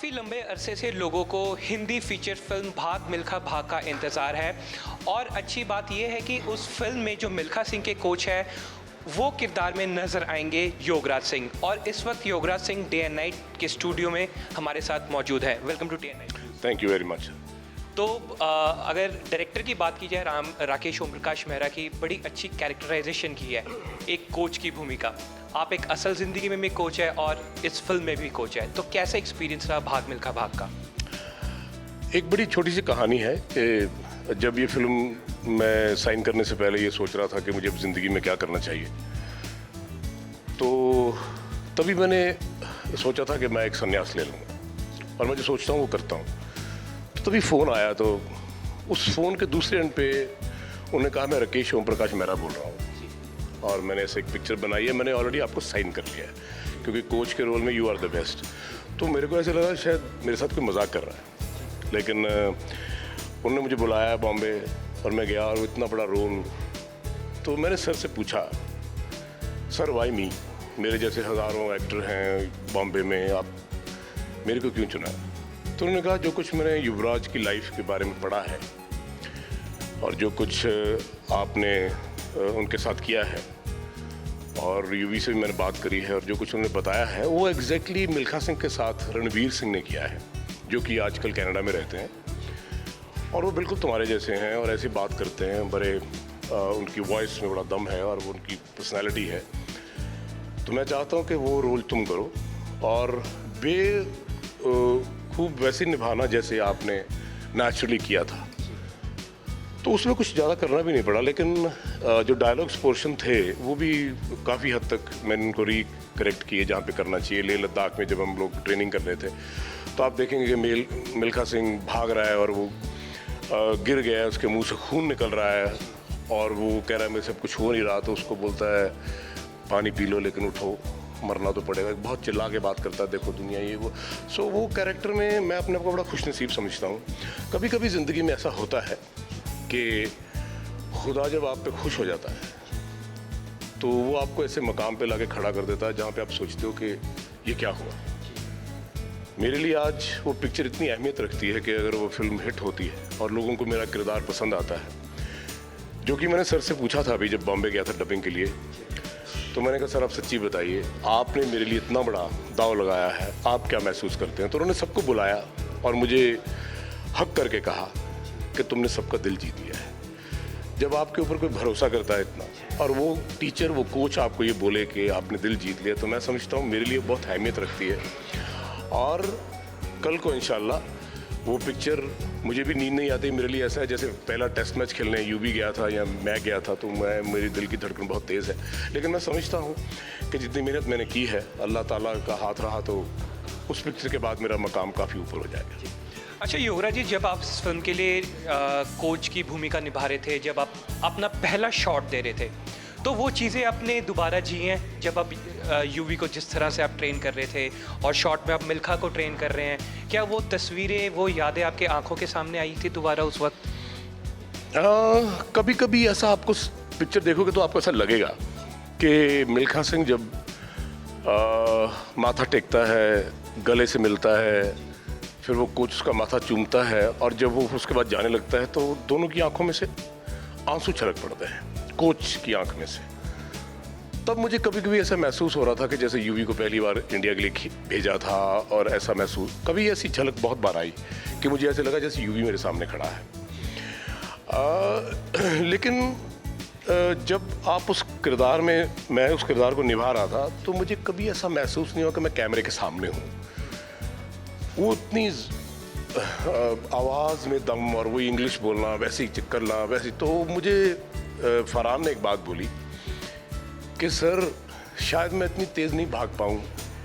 काफ़ी लंबे अरसे से लोगों को हिंदी फीचर फिल्म भाग मिल्खा भाग का इंतज़ार है और अच्छी बात यह है कि उस फिल्म में जो मिल्खा सिंह के कोच है वो किरदार में नज़र आएंगे योगराज सिंह। और इस वक्त Yograj Singh day and night के स्टूडियो में हमारे साथ मौजूद है। Welcome to day and night. Thank you very much. तो अगर डायरेक्टर की बात की जाए राकेश ओम प्रकाश मेहरा की बड़ी अच्छी कैरेक्टराइजेशन की है एक कोच की भूमिका। आप एक असल ज़िंदगी में भी कोच है और इस फिल्म में भी कोच है, तो कैसा एक्सपीरियंस रहा भाग मिल्खा भाग का? एक बड़ी छोटी सी कहानी है कि जब ये फिल्म मैं साइन करने से पहले ये सोच रहा था कि मुझे ज़िंदगी में क्या करना चाहिए, तो तभी मैंने सोचा था कि मैं एक संन्यास ले लूँगा और मैं जो सोचता हूँ वो करता हूँ। तो तभी फ़ोन आया, तो उस फ़ोन के दूसरे एंड पे उन्होंने कहा मैं राकेश ओम प्रकाश मेहरा बोल रहा हूँ और मैंने ऐसे एक पिक्चर बनाई है, मैंने ऑलरेडी आपको साइन कर लिया है क्योंकि कोच के रोल में यू आर द बेस्ट। तो मेरे को ऐसे लगा शायद मेरे साथ कोई मजाक कर रहा है, लेकिन उन्होंने मुझे बुलाया बॉम्बे और मैं गया और वो इतना बड़ा रोल। तो मैंने सर से पूछा, सर वाई मी, मेरे जैसे हज़ारों एक्टर हैं बॉम्बे में, आप मेरे को क्यों चुना? तो उन्होंने कहा जो कुछ मैंने युवराज की लाइफ के बारे में पढ़ा है और जो कुछ आपने उनके साथ किया है और यूवी से भी मैंने बात करी है और जो कुछ उन्होंने बताया है वो एग्जैक्टली मिल्खा सिंह के साथ रणवीर सिंह ने किया है, जो कि आजकल कनाडा में रहते हैं और वो बिल्कुल तुम्हारे जैसे हैं और ऐसी बात करते हैं, बड़े उनकी वॉइस में बड़ा दम है और वो उनकी पर्सनैलिटी है। तो मैं चाहता हूँ कि वो रोल तुम करो और खूब वैसे निभाना जैसे आपने नेचुरली किया था। तो उसमें कुछ ज़्यादा करना भी नहीं पड़ा, लेकिन जो डायलॉग्स पोर्शन थे वो भी काफ़ी हद तक मैंने उनको करेक्ट किए जहाँ पे करना चाहिए। लेह लद्दाख में जब हम लोग ट्रेनिंग कर रहे थे तो आप देखेंगे कि मिल्खा सिंह भाग रहा है और वो गिर गया है, उसके मुंह से खून निकल रहा है और वो कह रहा है मेरे से कुछ हो नहीं रहा, तो उसको बोलता है पानी पी लो लेकिन उठो, मरना तो पड़ेगा। बहुत चिल्ला के बात करता है, देखो दुनिया ये वो। सो वो कैरेक्टर में मैं अपने आप को बड़ा खुशनसीब समझता हूँ। कभी कभी ज़िंदगी में ऐसा होता है कि खुदा जब आप पे खुश हो जाता है तो वो आपको ऐसे मकाम पे लाके खड़ा कर देता है जहाँ पे आप सोचते हो कि ये क्या हुआ। मेरे लिए आज वो पिक्चर इतनी अहमियत रखती है कि अगर वो फिल्म हिट होती है और लोगों को मेरा किरदार पसंद आता है, जो कि मैंने सर से पूछा था अभी जब बॉम्बे गया था डबिंग के लिए, तो मैंने कहा सर आप सच्ची बताइए, आपने मेरे लिए इतना बड़ा दाव लगाया है, आप क्या महसूस करते हैं? तो उन्होंने सबको बुलाया और मुझे हक करके कहा कि तुमने सबका दिल जीत लिया है। जब आपके ऊपर कोई भरोसा करता है इतना और वो टीचर, वो कोच आपको ये बोले कि आपने दिल जीत लिया, तो मैं समझता हूँ मेरे लिए बहुत अहमियत रखती है। और कल को इंशाल्लाह वो पिक्चर, मुझे भी नींद नहीं आती, मेरे लिए ऐसा है जैसे पहला टेस्ट मैच खेलने यूवी गया था या मैं गया था, तो मेरी दिल की धड़कन बहुत तेज़ है। लेकिन मैं समझता हूँ कि जितनी मेहनत मैंने की है, अल्लाह ताला का हाथ रहा तो उस पिक्चर के बाद मेरा मकाम काफ़ी ऊपर हो जाएगा। अच्छा योगराज जी, जब आप इस फिल्म के लिए कोच की भूमिका निभा रहे थे, जब आप अपना पहला शॉट दे रहे थे, तो वो चीज़ें आपने दोबारा जी हैं? जब आप यूवी को जिस तरह से आप ट्रेन कर रहे थे और शॉट में आप मिल्खा को ट्रेन कर रहे हैं, क्या वो तस्वीरें, वो यादें आपके आंखों के सामने आई थी दोबारा उस वक्त? कभी कभी ऐसा आपको पिक्चर देखोगे तो आपको ऐसा लगेगा कि मिल्खा सिंह जब माथा टेकता है, गले से मिलता है, फिर वो कोच उसका माथा चूमता है और जब वो उसके बाद जाने लगता है तो दोनों की आंखों में से आंसू छलक पड़ते हैं, कोच की आंख में से। तब मुझे कभी कभी ऐसा महसूस हो रहा था कि जैसे यूवी को पहली बार इंडिया के लिए भेजा था और ऐसा महसूस, कभी ऐसी झलक बहुत बार आई कि मुझे ऐसे लगा जैसे यूवी मेरे सामने खड़ा है। लेकिन जब आप उस किरदार में, मैं उस किरदार को निभा रहा था, तो मुझे कभी ऐसा महसूस नहीं हुआ कि मैं कैमरे के सामने हूँ। वो इतनी आवाज़ में दम और वो इंग्लिश बोलना, वैसे ही चिक्करना, वैसे। तो मुझे फरहान ने एक बात बोली कि सर शायद मैं इतनी तेज़ नहीं भाग पाऊँ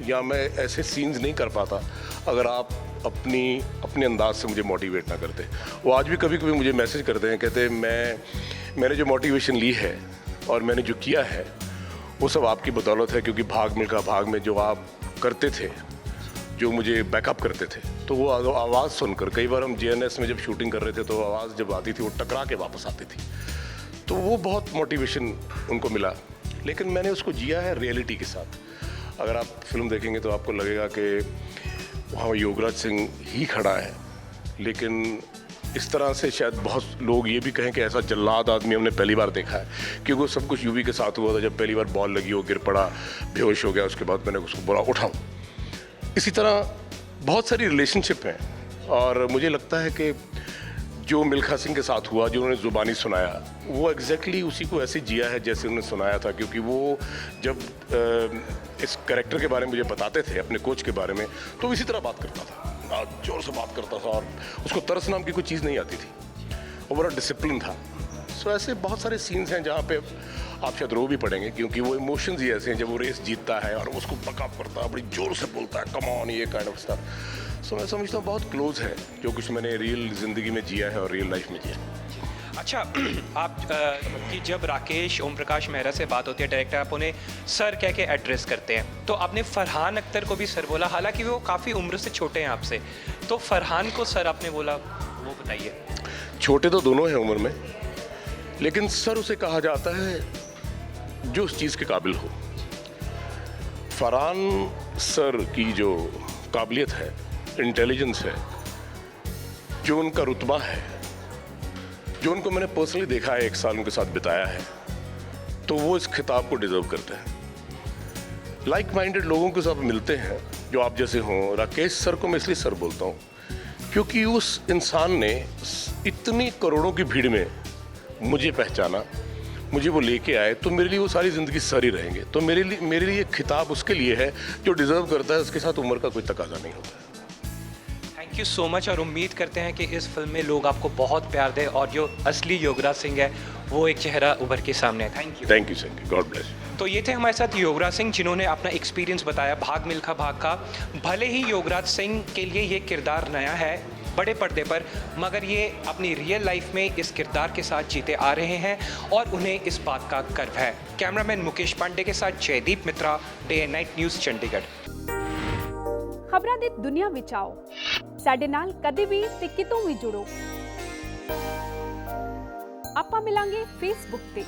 या मैं ऐसे सीन्स नहीं कर पाता अगर आप अपने अंदाज से मुझे मोटिवेट ना करते। वो आज भी कभी कभी मुझे मैसेज करते हैं, कहते हैं मैंने जो मोटिवेशन ली है और मैंने जो किया है वो सब आपकी बदौलत है, क्योंकि भाग मिल्खा भाग में जो आप करते थे, जो मुझे बैकअप करते थे, तो वो आवाज़ सुनकर, कई बार हम JNS में जब शूटिंग कर रहे थे तो आवाज़ जब आती थी वो टकरा के वापस आती थी, तो वो बहुत मोटिवेशन उनको मिला। लेकिन मैंने उसको जिया है रियलिटी के साथ। अगर आप फिल्म देखेंगे तो आपको लगेगा कि वहाँ योगराज सिंह ही खड़ा है, लेकिन इस तरह से शायद बहुत लोग ये भी कहें कि ऐसा जल्लाद आदमी हमने पहली बार देखा है, क्योंकि वो सब कुछ यूवी के साथ हुआ था। जब पहली बार बॉल लगी, वो गिर पड़ा, बेहोश हो गया, उसके बाद मैंने उसको बोला उठाओ। इसी तरह बहुत सारी रिलेशनशिप हैं, और मुझे लगता है कि जो मिल्खा सिंह के साथ हुआ, जो उन्होंने ज़ुबानी सुनाया, वो एग्जैक्टली उसी को ऐसे जिया है जैसे उन्होंने सुनाया था। क्योंकि वो जब इस कैरेक्टर के बारे में मुझे बताते थे, अपने कोच के बारे में, तो वो इसी तरह बात करता था, जोर से बात करता था, और उसको तरस नाम की कोई चीज़ नहीं आती थी, वो बड़ा डिसिप्लिन था। सो ऐसे बहुत सारे सीन्स हैं जहाँ पे आप शायद रो भी पड़ेंगे, क्योंकि वो इमोशंस ही ऐसे हैं। जब वो रेस जीतता है और उसको बकअप करता है, बड़ी जोर से बोलता है कम ऑन, ये काइंड ऑफ स्टफ। सो मैं समझता हूँ बहुत क्लोज है जो कुछ मैंने रियल ज़िंदगी में जिया है और रियल लाइफ में जिया है। अच्छा, आप कि जब राकेश ओम प्रकाश मेहरा से बात होती है, डायरेक्टर, आप उन्हें सर कह के एड्रेस करते हैं, तो आपने फरहान अख्तर को भी सर बोला, हालांकि वो काफ़ी उम्र से छोटे हैं आपसे, तो फरहान को सर आपने बोला, वो बताइए। छोटे तो दोनों हैं उम्र में, लेकिन सर उसे कहा जाता है जो उस चीज़ के काबिल हो। फरहान सर की जो काबिलियत है, इंटेलिजेंस है, जो उनका रुतबा है, जो उनको मैंने पर्सनली देखा है, 1 साल उनके साथ बिताया है, तो वो इस खिताब को डिजर्व करते हैं। लाइक माइंडेड लोगों के साथ मिलते हैं जो आप जैसे हों। राकेश सर को मैं इसलिए सर बोलता हूँ क्योंकि उस इंसान ने इतनी करोड़ों की भीड़ में मुझे पहचाना, मुझे वो लेके आए, तो मेरे लिए वो सारी ज़िंदगी सर ही रहेंगे। तो मेरे लिए खिताब उसके लिए है जो डिज़र्व करता है, उसके साथ उम्र का कोई तकाजा नहीं होता है। थैंक यू सो मच, और उम्मीद करते हैं कि इस फिल्म में लोग आपको बहुत प्यार दें और जो असली योगराज सिंह है वो एक चेहरा उभर के सामने है। Thank you sir, God bless. तो ये थे हमारे साथ योगराज सिंह, जिन्होंने अपना एक्सपीरियंस बताया भाग मिल्खा भाग का। भले ही योगराज सिंह के लिए ये किरदार नया है बड़े पर्दे पर, मगर ये अपनी रियल लाइफ में इस किरदार के साथ जीते आ रहे हैं और उन्हें इस बात का गर्व है। कैमरामैन मुकेश पांडे के साथ Jaideep Mitra, day and night news Chandigarh. खबरां ਦੀ ਦੁਨੀਆ ਵਿੱਚ ਆਓ, ਸਾਡੇ ਨਾਲ ਕਦੇ ਵੀ ਤੇ ਕਿਤੋਂ ਵੀ ਜੁੜੋ। ਆਪਾਂ ਮਿਲਾਂਗੇ ਫੇਸਬੁੱਕ ਤੇ,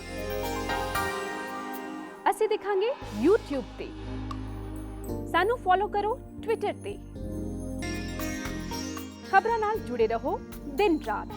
ਅਸੀਂ ਦਿਖਾਂਗੇ YouTube ਤੇ, ਸਾਨੂੰ ਫੋਲੋ ਕਰੋ Twitter ਤੇ। ਖਬਰਾਂ ਨਾਲ ਜੁੜੇ ਰਹੋ ਦਿਨ ਰਾਤ।